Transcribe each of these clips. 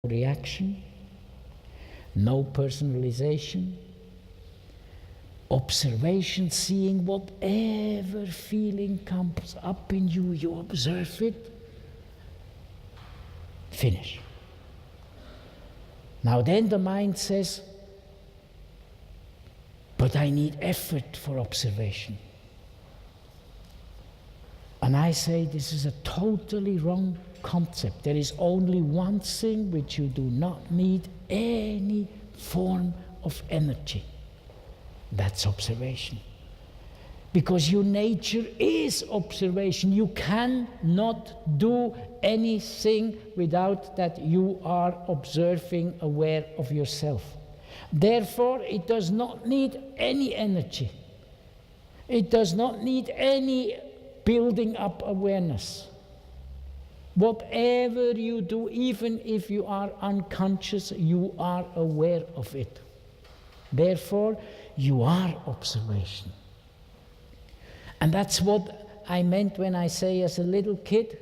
reaction, no personalization, observation, seeing whatever feeling comes up in you, you observe it, finish. Now then the mind says, but I need effort for observation. And I say this is a totally wrong concept. There is only one thing which you do not need any form of energy. That's observation. Because your nature is observation. You cannot do anything without that you are observing, aware of yourself. Therefore, it does not need any energy. It does not need any building up awareness. Whatever you do, even if you are unconscious, you are aware of it. Therefore, you are observation. And that's what I meant when I say as a little kid,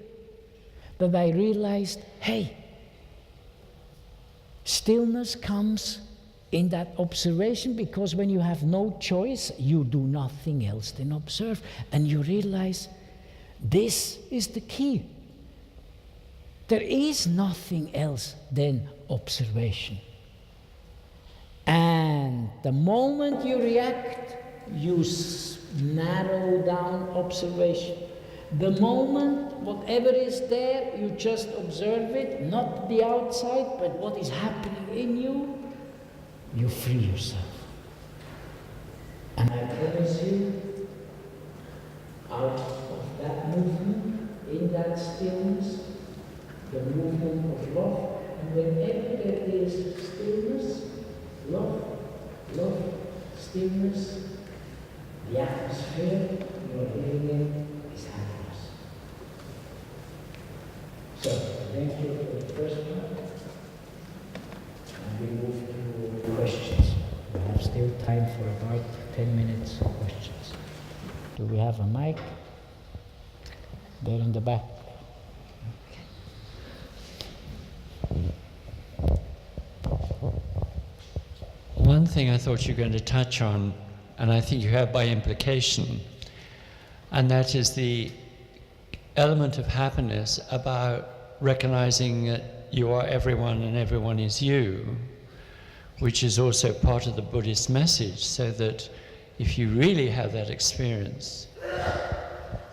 that I realized, hey, stillness comes in that observation, because when you have no choice, you do nothing else than observe. And you realize this is the key. There is nothing else than observation. And the moment you react, you narrow down observation. The moment whatever is there, you just observe it, not the outside, but what is happening in you, you free yourself. And I promise you, out of that movement, in that stillness, the movement of love, and whenever there is stillness, love, stillness, the atmosphere you are living in is happiness. So, thank you for the first part. And we move to questions. We have still time for about 10 minutes of questions. Do we have a mic? There in the back. One thing I thought you were going to touch on, and I think you have by implication, and that is the element of happiness about recognizing that you are everyone and everyone is you, which is also part of the Buddhist message, so that if you really have that experience,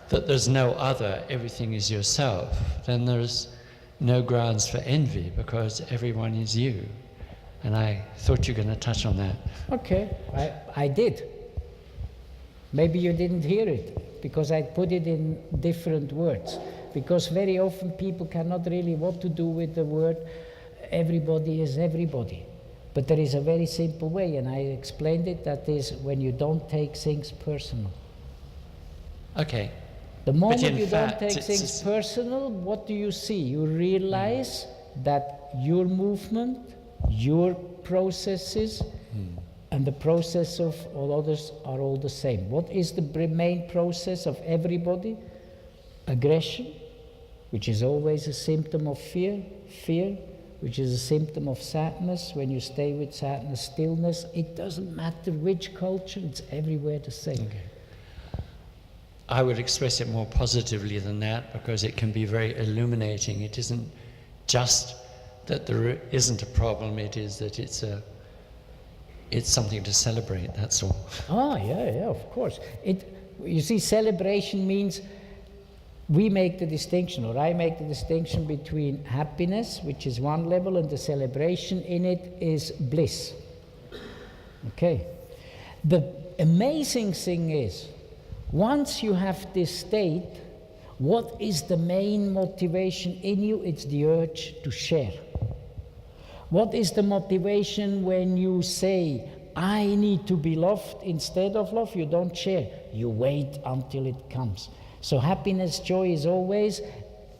that there's no other, everything is yourself, then there's no grounds for envy, because everyone is you. And I thought you were going to touch on that. Okay, I did. Maybe you didn't hear it, because I put it in different words. Because very often people cannot really what to do with the word everybody is everybody. But there is a very simple way, and I explained it, that is when you don't take things personal. Okay. The moment you don't take things personal, what do you see? You realize that your movement, your processes, and the process of all others are all the same. What is the main process of everybody? Aggression, which is always a symptom of fear, which is a symptom of sadness. When you stay with sadness, stillness, it doesn't matter which culture, it's everywhere the same. Okay. I would express it more positively than that, because it can be very illuminating. It isn't just that there isn't a problem, it is that it's something to celebrate, that's all. Oh, yeah, of course. You see, celebration means we make the distinction, or I make the distinction between happiness, which is one level, and the celebration in it is bliss. Okay. The amazing thing is, once you have this state, what is the main motivation in you? It's the urge to share. What is the motivation when you say, I need to be loved instead of love? You don't share. You wait until it comes. So happiness, joy is always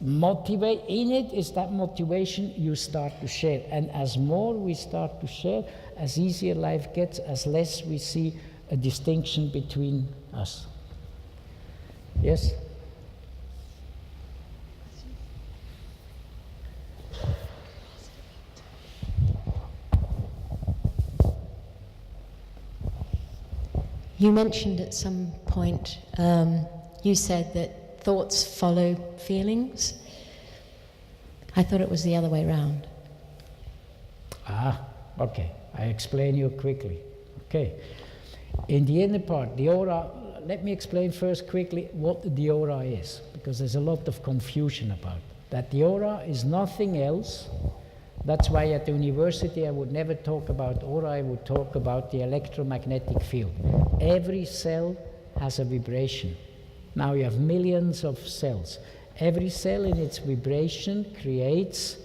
motivate. In it is that motivation you start to share. And as more we start to share, as easier life gets, as less we see a distinction between us. Yes? You mentioned at some point, you said that thoughts follow feelings. I thought it was the other way around. Okay. I explain you quickly. Okay. In the inner part, the aura, let me explain first quickly what the aura is, because there's a lot of confusion about it. That the aura is nothing else. That's why at the university I would never talk about aura, I would talk about the electromagnetic field. Every cell has a vibration. Now you have millions of cells. Every cell in its vibration creates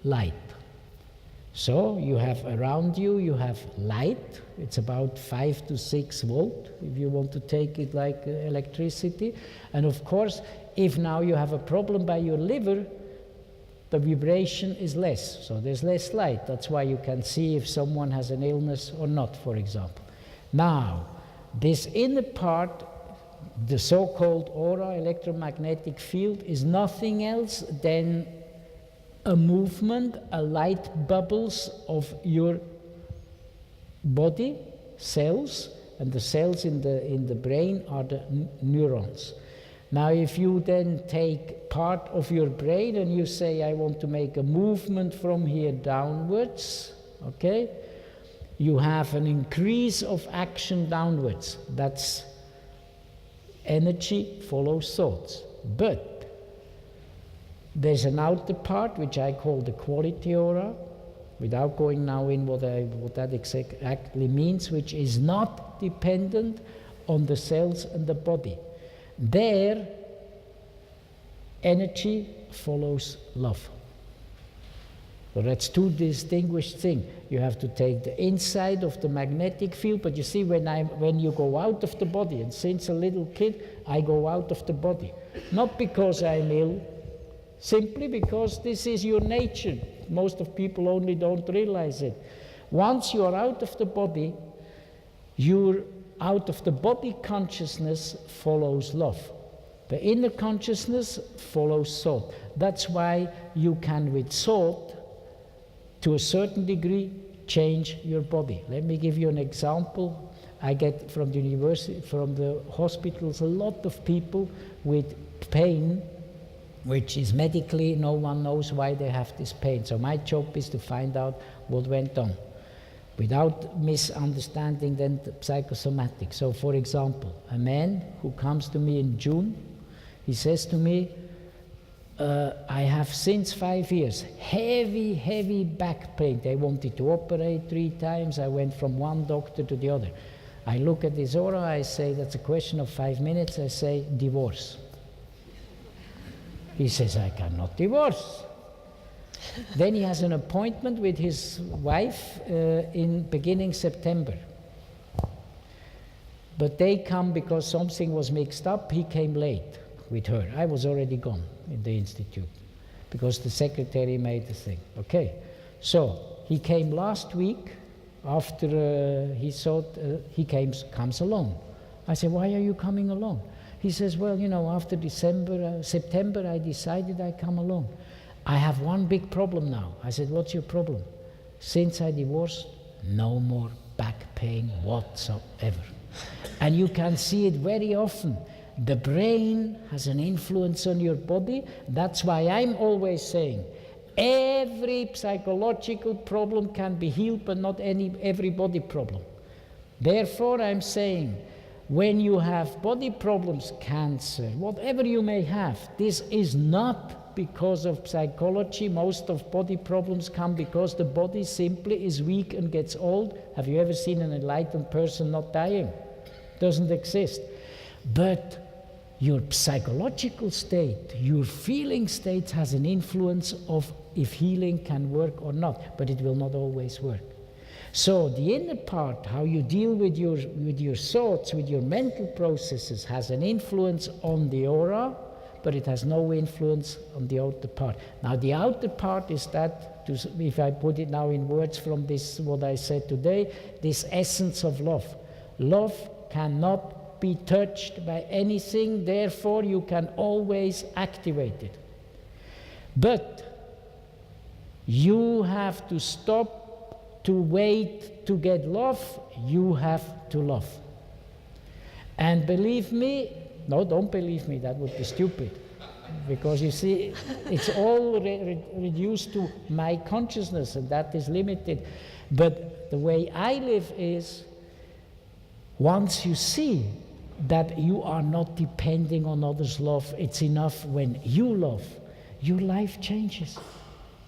light. So you have around you, you have light. It's about 5 to 6 volt, if you want to take it like electricity. And of course, if now you have a problem by your liver, the vibration is less, so there's less light. That's why you can see if someone has an illness or not, for example. Now, this inner part, the so-called aura, electromagnetic field, is nothing else than a movement, a light bubbles of your body cells, and the cells in the brain are the neurons. Now if you then take part of your brain and you say, I want to make a movement from here downwards, okay, you have an increase of action downwards. That's energy follows thoughts. But there's an outer part which I call the quality aura, without going now in what that exactly means, which is not dependent on the cells and the body. There, energy follows love. So that's two distinguished things. You have to take the inside of the magnetic field, but you see, when you go out of the body, and since a little kid, I go out of the body. Not because I'm ill, simply because this is your nature. Most of people only don't realize it. Once you are out of the body, your out of the body consciousness follows love. The inner consciousness follows thought. That's why you can, with thought, to a certain degree, change your body. Let me give you an example. I get from the university, from the hospitals, a lot of people with pain, which is medically, no one knows why they have this pain. So my job is to find out what went on, without misunderstanding then the psychosomatic. So for example, a man who comes to me in June, he says to me, I have since 5 years heavy back pain. They wanted to operate 3 times. I went from one doctor to the other. I look at his aura, I say, that's a question of 5 minutes. I say, divorce. He says, I cannot divorce. Then he has an appointment with his wife in beginning September. But they come because something was mixed up. He came late with her. I was already gone in the institute because the secretary made the thing. Okay, so he came last week after he thought he comes alone. I said, why are you coming alone? He says, well, you know, after September, I decided I come alone. I have one big problem now. I said, what's your problem? Since I divorced, no more back pain whatsoever. And you can see it very often. The brain has an influence on your body. That's why I'm always saying, every psychological problem can be healed, but not every body problem. Therefore, I'm saying, when you have body problems, cancer, whatever you may have, this is not because of psychology. Most of body problems come because the body simply is weak and gets old. Have you ever seen an enlightened person not dying? Doesn't exist. But your psychological state, your feeling state has an influence of if healing can work or not, but it will not always work. So the inner part, how you deal with your thoughts, with your mental processes, has an influence on the aura, but it has no influence on the outer part. Now the outer part is that, if I put it now in words from this, what I said today, this essence of love. Love cannot be touched by anything, therefore you can always activate it. But you have to stop to wait to get love, you have to love. And believe me, no, don't believe me, that would be stupid. Because you see, it's all reduced to my consciousness, and that is limited. But the way I live is, once you see that you are not depending on others' love, it's enough when you love, your life changes.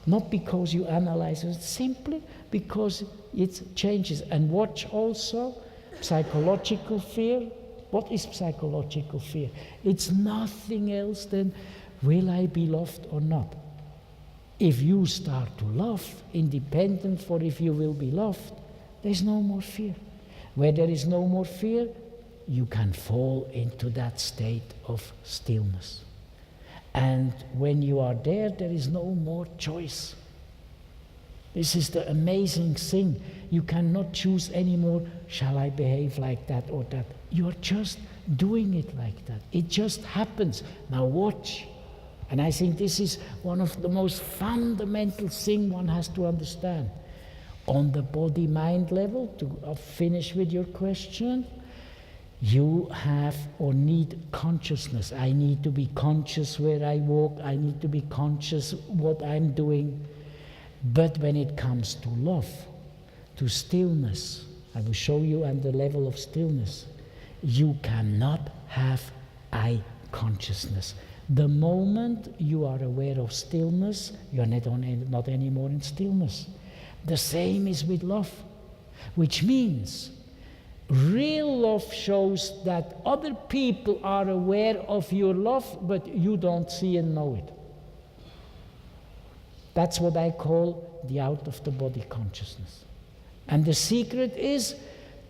Not because you analyze it, simply because it changes. And watch also psychological fear. What is psychological fear? It's nothing else than, will I be loved or not? If you start to love, independent for if you will be loved, there's no more fear. Where there is no more fear, you can fall into that state of stillness. And when you are there, there is no more choice. This is the amazing thing. You cannot choose anymore, shall I behave like that or that? You are just doing it like that. It just happens. Now watch. And I think this is one of the most fundamental things one has to understand. On the body-mind level, to finish with your question, you have or need consciousness. I need to be conscious where I walk. I need to be conscious what I'm doing. But when it comes to love, to stillness, I will show you on the level of stillness, you cannot have I consciousness. The moment you are aware of stillness, you are not anymore in stillness. The same is with love, which means real love shows that other people are aware of your love, but you don't see and know it. That's what I call the out-of-the-body consciousness. And the secret is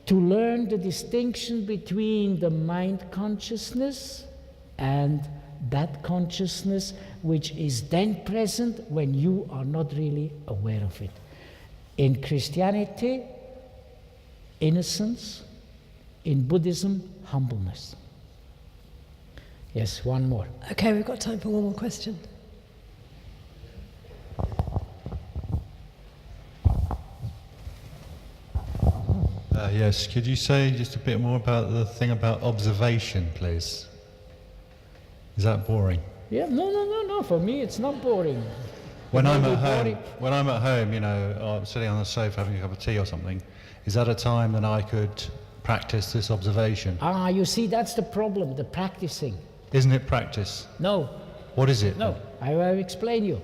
to learn the distinction between the mind consciousness and that consciousness which is then present when you are not really aware of it. In Christianity, innocence. In Buddhism, humbleness. Yes, one more. Okay, we've got time for one more question. Yes, could you say just a bit more about the thing about observation, please? Is that boring? Yeah, no. For me, it's not boring. When I'm at home, you know, I'm sitting on the sofa having a cup of tea or something, is that a time that I could practice this observation? You see, that's the problem, the practicing. Isn't it practice? No. What is it? No, I'll explain you.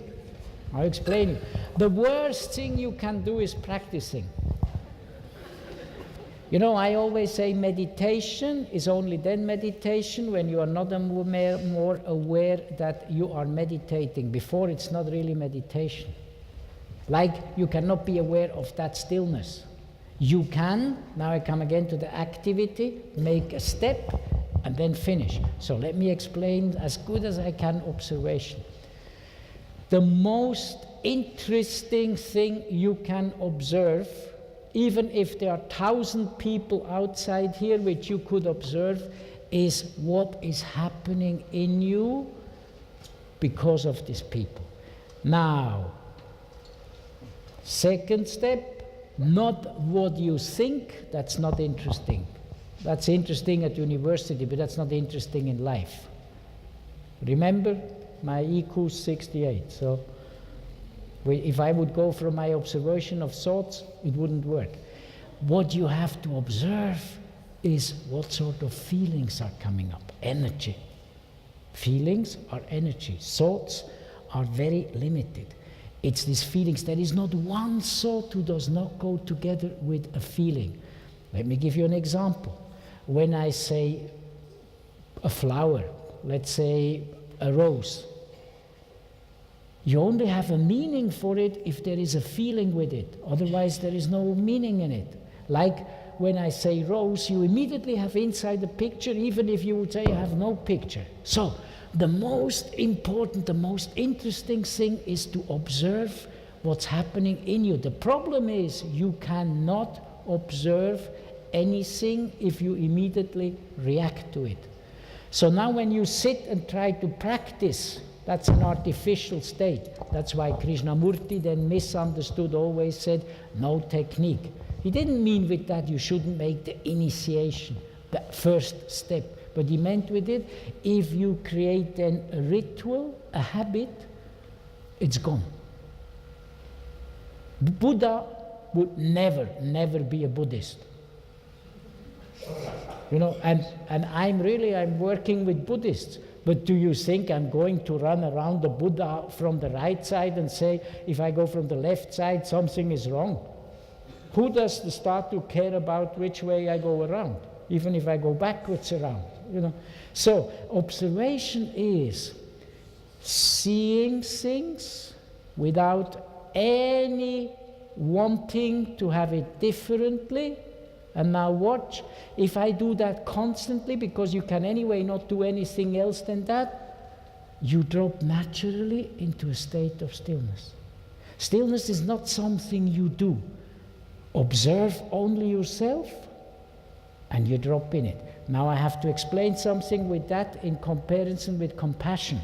The worst thing you can do is practicing. You know, I always say meditation is only then meditation when you are not more aware that you are meditating. Before, it's not really meditation. Like, you cannot be aware of that stillness. You can, now I come again to the activity, make a step and then finish. So let me explain as good as I can observation. The most interesting thing you can observe, even if there are 1,000 people outside here which you could observe, is what is happening in you because of these people. Now, second step, not what you think, that's not interesting. That's interesting at university, but that's not interesting in life. Remember, my IQ is 68, so if I would go from my observation of thoughts, it wouldn't work. What you have to observe is what sort of feelings are coming up. Energy. Feelings are energy. Thoughts are very limited. It's these feelings. There is not one thought who does not go together with a feeling. Let me give you an example. When I say a flower, let's say a rose, you only have a meaning for it if there is a feeling with it. Otherwise, there is no meaning in it. Like when I say rose, you immediately have inside the picture, even if you would say you have no picture. So, the most important, the most interesting thing is to observe what's happening in you. The problem is you cannot observe anything if you immediately react to it. So now when you sit and try to practice, that's an artificial state. That's why Krishnamurti then misunderstood, always said, no technique. He didn't mean with that you shouldn't make the initiation. the first step. But he meant with it, if you create then a ritual, a habit, it's gone. Buddha would never be a Buddhist. You know, and I'm working with Buddhists. But do you think I'm going to run around the Buddha from the right side and say, if I go from the left side, something is wrong? Who does start to care about which way I go around, even if I go backwards around? You know, so observation is seeing things without any wanting to have it differently. And now watch, if I do that constantly, because you can anyway not do anything else than that, you drop naturally into a state of stillness. Stillness is not something you do. Observe only yourself and you drop in it. Now I have to explain something with that in comparison with compassion.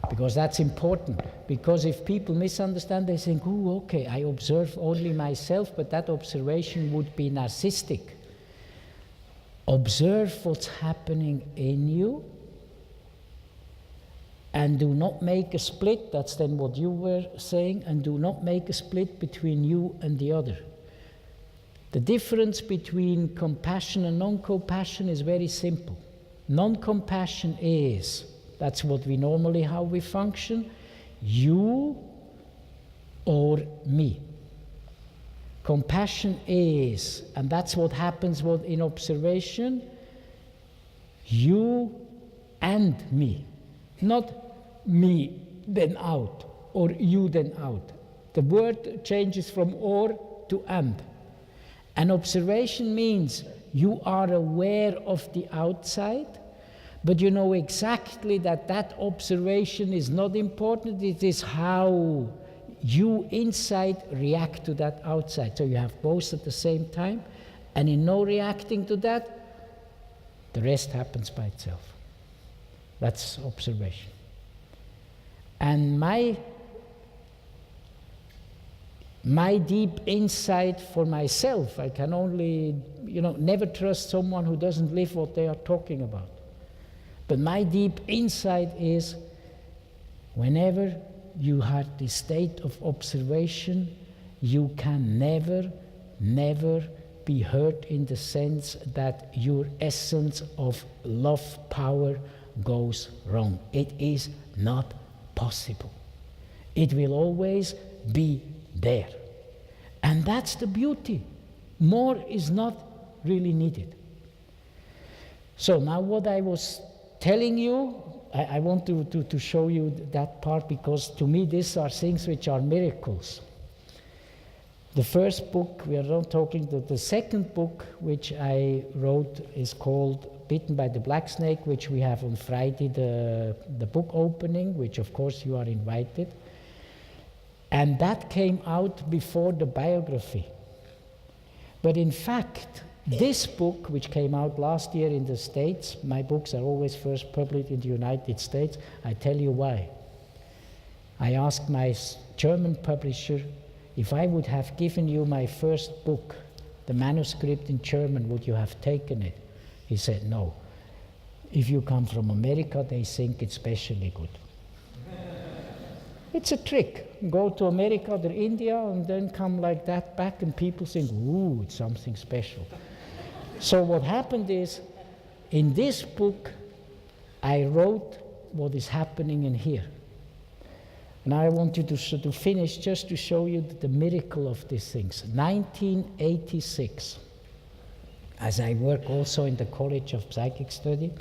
Because that's important. Because if people misunderstand, they think, oh, okay, I observe only myself, but that observation would be narcissistic. Observe what's happening in you and do not make a split. That's then what you were saying, and do not make a split between you and the other. The difference between compassion and non-compassion is very simple. Non-compassion is, that's what we normally, how we function, you or me. Compassion is, and that's what happens in observation, you and me. Not me then out, or you then out. The word changes from or to and. And observation means you are aware of the outside, but you know exactly that that observation is not important. It is how you inside react to that outside. So you have both at the same time, and in no reacting to that, the rest happens by itself. That's observation. And my deep insight for myself, I can only, never trust someone who doesn't live what they are talking about. But my deep insight is, whenever you have this state of observation, you can never be hurt in the sense that your essence of love power goes wrong. It is not possible. It will always be there. And that's the beauty. More is not really needed. So now what I was telling you, I want to show you that part, because to me these are things which are miracles. The first book, we are not talking, the second book which I wrote is called Bitten by the Black Snake, which we have on Friday, the book opening, which of course you are invited. And that came out before the biography. But in fact, this book, which came out last year in the States, my books are always first published in the United States. I tell you why. I asked my German publisher, if I would have given you my first book, the manuscript in German, would you have taken it? He said, no. If you come from America, they think it's especially good. It's a trick. Go to America or India and then come like that back, and people think, ooh, it's something special. So what happened is, in this book, I wrote what is happening in here. And I want you to finish just to show you the miracle of these things. 1986, as I work also in the College of Psychic Study,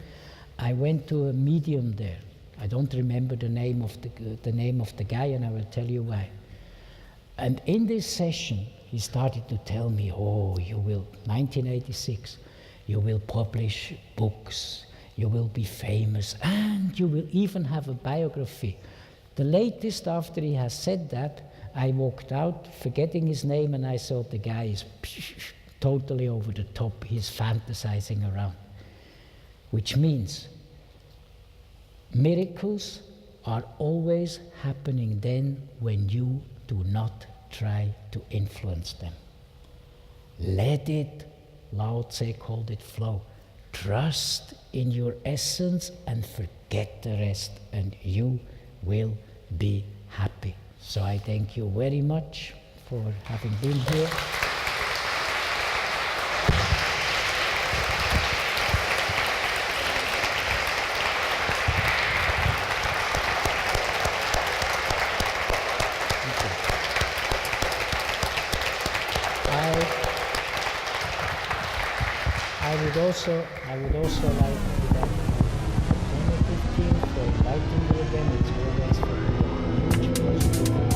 I went to a medium there. I don't remember the name of the guy, and I will tell you why. And in this session, he started to tell me, oh, you will, 1986, you will publish books, you will be famous, and you will even have a biography. The latest, after he has said that, I walked out, forgetting his name, and I thought the guy is totally over the top. He's fantasizing around. Which means miracles are always happening then when you do not try to influence them. let it, Lao Tse called it flow. Trust in your essence and forget the rest, and you will be happy. So I thank you very much for having been here. I would also like to thank the team for inviting me again. It's always for me a huge pleasure.